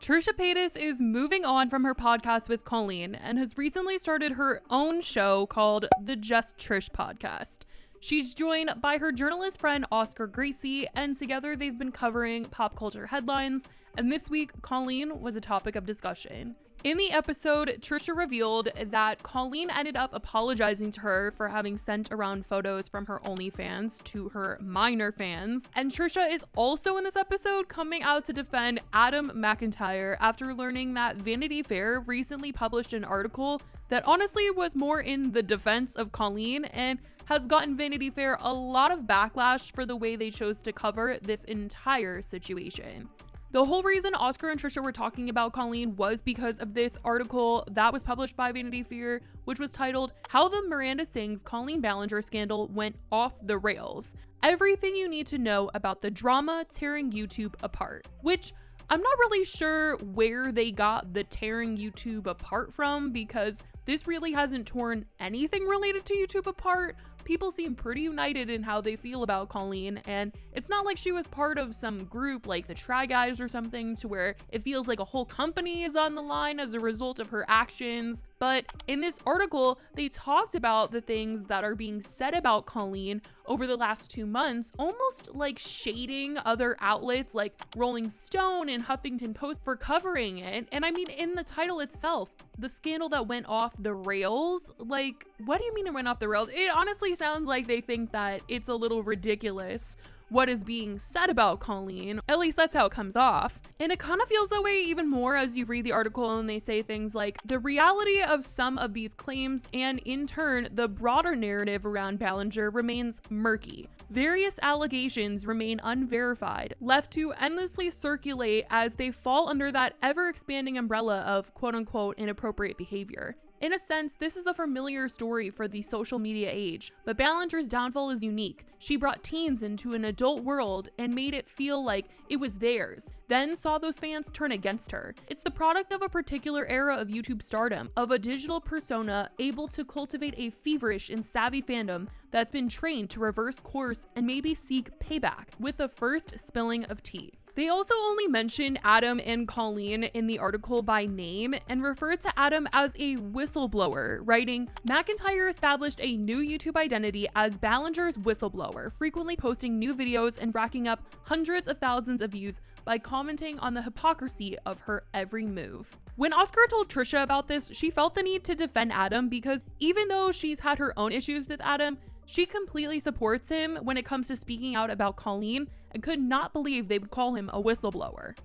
Trisha Paytas is moving on from her podcast with Colleen and has recently started her own show called the Just Trish Podcast. She's joined by her journalist friend Oscar Gracie, and together they've been covering pop culture headlines, and this week Colleen was a topic of discussion. In the episode, Trisha revealed that Colleen ended up apologizing to her for having sent around photos from her OnlyFans to her minor fans. And Trisha is also in this episode coming out to defend Adam McIntyre after learning that Vanity Fair recently published an article that honestly was more in the defense of Colleen and has gotten Vanity Fair a lot of backlash for the way they chose to cover this entire situation. The whole reason Oscar and Trisha were talking about Colleen was because of this article that was published by Vanity Fair, which was titled, "How the Miranda Sings Colleen Ballinger Scandal Went Off the Rails. Everything you need to know about the drama tearing YouTube apart," which I'm not really sure where they got the tearing YouTube apart from, because this really hasn't torn anything related to YouTube apart. People seem pretty united in how they feel about Colleen, and it's not like she was part of some group like the Try Guys or something to where it feels like a whole company is on the line as a result of her actions. But in this article, they talked about the things that are being said about Colleen over the last 2 months, almost like shading other outlets like Rolling Stone and Huffington Post for covering it. And I mean, in the title itself, the scandal that went off the rails, like, what do you mean it went off the rails? It honestly sounds like they think that it's a little ridiculous what is being said about Colleen. At least that's how it comes off. And it kind of feels that way even more as you read the article and they say things like the reality of some of these claims and in turn the broader narrative around Ballinger remains murky. Various allegations remain unverified, left to endlessly circulate as they fall under that ever-expanding umbrella of quote-unquote inappropriate behavior. In a sense, this is a familiar story for the social media age, but Ballinger's downfall is unique. She brought teens into an adult world and made it feel like it was theirs, then saw those fans turn against her. It's the product of a particular era of YouTube stardom, of a digital persona able to cultivate a feverish and savvy fandom that's been trained to reverse course and maybe seek payback with the first spilling of tea. They also only mentioned Adam and Colleen in the article by name and referred to Adam as a whistleblower, writing, "McIntyre established a new YouTube identity as Ballinger's whistleblower, frequently posting new videos and racking up hundreds of thousands of views by commenting on the hypocrisy of her every move." When Oscar told Trisha about this, she felt the need to defend Adam because even though she's had her own issues with Adam, she completely supports him when it comes to speaking out about Colleen and could not believe they would call him a whistleblower.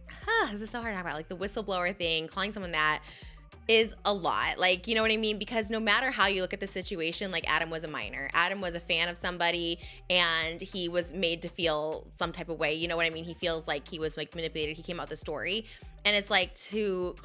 This is so hard to talk about. Like the whistleblower thing, calling someone that is a lot. Like, you know what I mean? Because no matter how you look at the situation, like Adam was a minor. Adam was a fan of somebody and he was made to feel some type of way. You know what I mean? He feels like he was like manipulated. He came out the story. And it's like to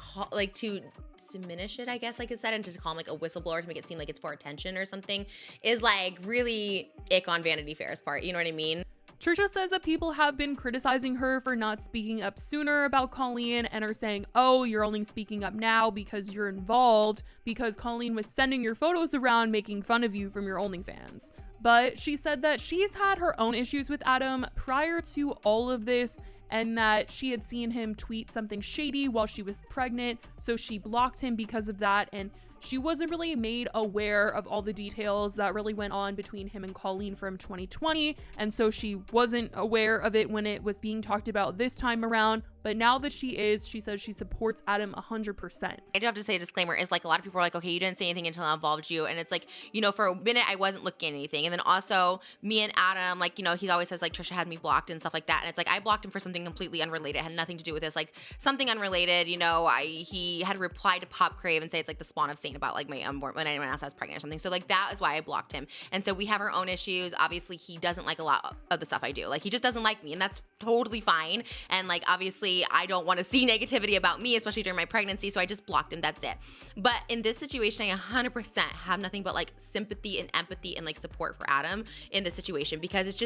diminish it, I guess, like it said, and just call him like a whistleblower to make it seem like it's for attention or something is like really ick on Vanity Fair's part. You know what I mean? Trisha says that people have been criticizing her for not speaking up sooner about Colleen and are saying, oh, you're only speaking up now because you're involved, because Colleen was sending your photos around making fun of you from your OnlyFans. But she said that she's had her own issues with Adam prior to all of this, and that she had seen him tweet something shady while she was pregnant, so she blocked him because of that, and she wasn't really made aware of all the details that really went on between him and Colleen from 2020, and so she wasn't aware of it when it was being talked about this time around. But now that she is, she says she supports Adam 100%. I do have to say a disclaimer is like a lot of people are like, okay, you didn't say anything until I involved you. And it's like, you know, for a minute I wasn't looking at anything. And then also me and Adam, like, you know, he always says like Trisha had me blocked and stuff like that. And it's like, I blocked him for something completely unrelated. It had nothing to do with this, like something unrelated. You know, he had replied to Pop Crave and say it's like the spawn of Satan about like my unborn, when anyone else I was pregnant or something. So like that is why I blocked him. And so we have our own issues. Obviously he doesn't like a lot of the stuff I do. Like he just doesn't like me, and that's totally fine. And like, obviously I don't want to see negativity about me, especially during my pregnancy. So I just blocked him. That's it. But in this situation, I 100% have nothing but like sympathy and empathy and like support for Adam in this situation, because it's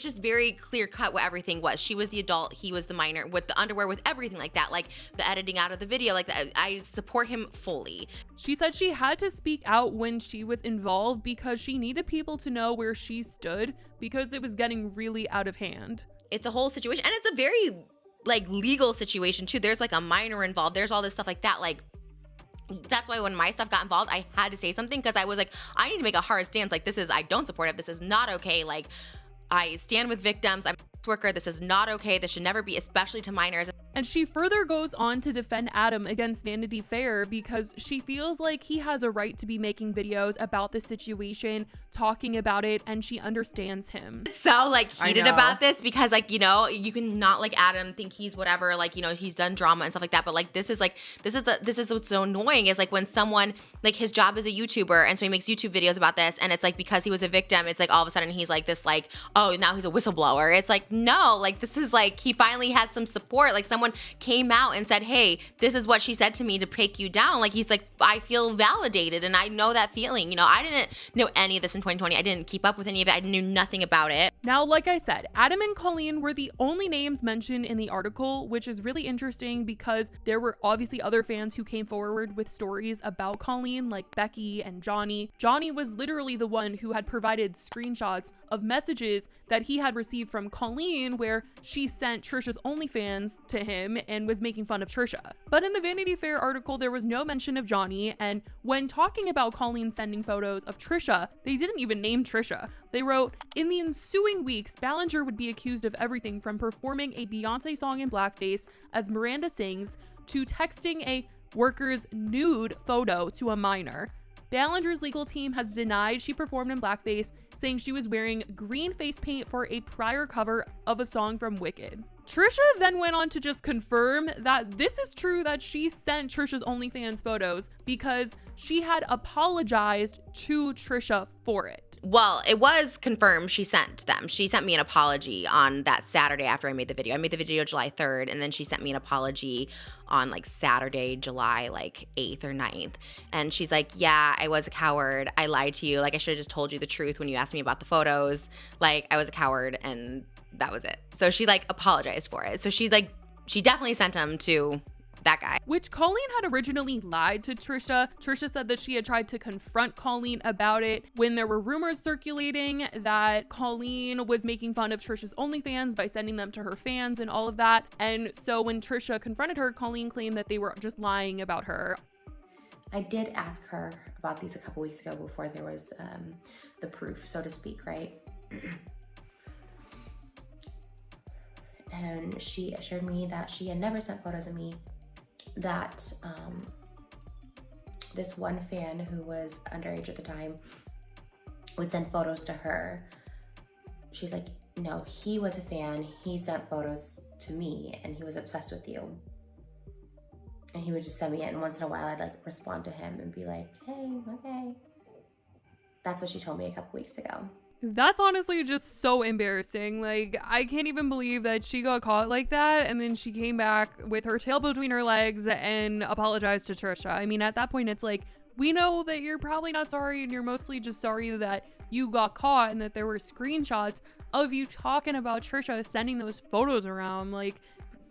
just very clear cut what everything was. She was the adult, he was the minor, with the underwear, with everything like that, like the editing out of the video, like that. I support him fully. She said she had to speak out when she was involved because she needed people to know where she stood because it was getting really out of hand. It's a whole situation, and it's a very like legal situation too. There's like a minor involved. There's all this stuff like that. Like, that's why when my stuff got involved, I had to say something, because I was like, I need to make a hard stance. Like, I don't support it. This is not okay. Like, I stand with victims. I'm a worker. This is not okay. This should never be, especially to minors. And she further goes on to defend Adam against Vanity Fair because she feels like he has a right to be making videos about the situation, talking about it, and she understands him. So like heated about this because like, you know, you can not like Adam, think he's whatever, like, you know, he's done drama and stuff like that. But like, this is what's so annoying is like when someone, like his job is a YouTuber, and so he makes YouTube videos about this, and it's like because he was a victim, it's like all of a sudden he's like this, like, oh, now he's a whistleblower. It's like, no, like this is like, he finally has some support. Like someone came out and said, hey, this is what she said to me to take you down. Like he's like, I feel validated, and I know that feeling. You know, I didn't know any of this in 2020. I didn't keep up with any of it. I knew nothing about it. Now, like I said, Adam and Colleen were the only names mentioned in the article, which is really interesting because there were obviously other fans who came forward with stories about Colleen, like Becky and Johnny. Johnny was literally the one who had provided screenshots of messages that he had received from Colleen where she sent Trisha's OnlyFans to him and was making fun of Trisha. But in the Vanity Fair article, there was no mention of Johnny, and when talking about Colleen sending photos of Trisha, they didn't even name Trisha. They wrote, in the ensuing weeks, Ballinger would be accused of everything from performing a Beyonce song in blackface as Miranda sings to texting a worker's nude photo to a minor. Ballinger's legal team has denied she performed in blackface, saying she was wearing green face paint for a prior cover of a song from Wicked. Trisha then went on to just confirm that this is true, that she sent Trisha's OnlyFans photos because she had apologized to Trisha for it. Well, it was confirmed she sent them. She sent me an apology on that Saturday after I made the video. I made the video July 3rd, and then she sent me an apology on like Saturday, July like 8th or 9th. And she's like, yeah, I was a coward. I lied to you. Like, I should have just told you the truth when you asked me about the photos. Like, I was a coward, and that was it. So she like apologized for it. So she definitely sent them to that guy. Which Colleen had originally lied to Trisha. Trisha said that she had tried to confront Colleen about it when there were rumors circulating that Colleen was making fun of Trisha's OnlyFans by sending them to her fans and all of that. And so when Trisha confronted her, Colleen claimed that they were just lying about her. I did ask her about these a couple weeks ago before there was the proof, so to speak, right? And she assured me that she had never sent photos of me, that this one fan who was underage at the time would send photos to her. She's like, no, he was a fan. He sent photos to me and he was obsessed with you. And he would just send me it. And once in a while, I'd like respond to him and be like, hey, okay. That's what she told me a couple weeks ago. That's honestly just so embarrassing. Like, I can't even believe that she got caught like that, and then she came back with her tail between her legs and apologized to Trisha. I mean, at that point, it's like, we know that you're probably not sorry, and you're mostly just sorry that you got caught and that there were screenshots of you talking about Trisha sending those photos around. Like,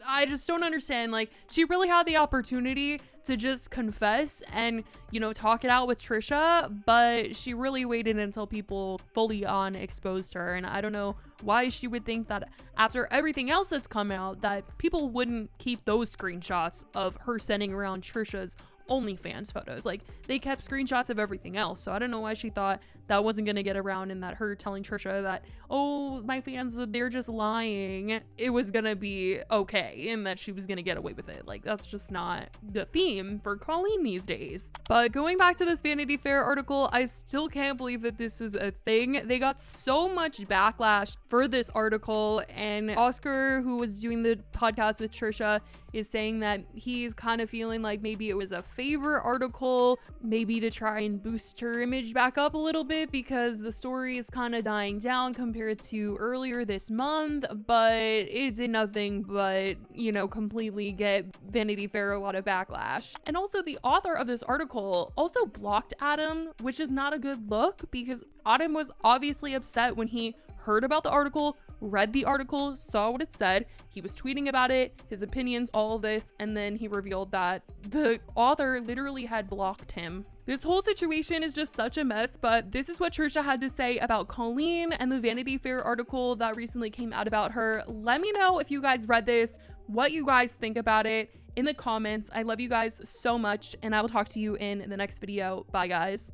I just don't understand. Like, she really had the opportunity to just confess and, you know, talk it out with Trisha, but she really waited until people fully on exposed her. And I don't know why she would think that after everything else that's come out that people wouldn't keep those screenshots of her sending around Trisha's OnlyFans photos. Like, they kept screenshots of everything else, so I don't know why she thought that wasn't gonna get around, and that her telling Trisha that, oh, my fans, they're just lying, it was gonna be okay, and that she was gonna get away with it. Like, that's just not the theme for Colleen these days. But going back to this Vanity Fair article, I still can't believe that this is a thing. They got so much backlash for this article, and Oscar, who was doing the podcast with Trisha, is saying that he's kind of feeling like maybe it was a favor article, maybe to try and boost her image back up a little bit because the story is kind of dying down compared to earlier this month, but it did nothing but, you know, completely get Vanity Fair a lot of backlash. And also, the author of this article also blocked Adam, which is not a good look because Adam was obviously upset when he heard about the article, read the article, saw what it said. He was tweeting about it, his opinions, all of this, and then he revealed that the author literally had blocked him. This whole situation is just such a mess, but this is what Trisha had to say about Colleen and the Vanity Fair article that recently came out about her. Let me know if you guys read this. what you guys think about it in the comments. I love you guys so much, and I will talk to you in the next video. Bye, guys.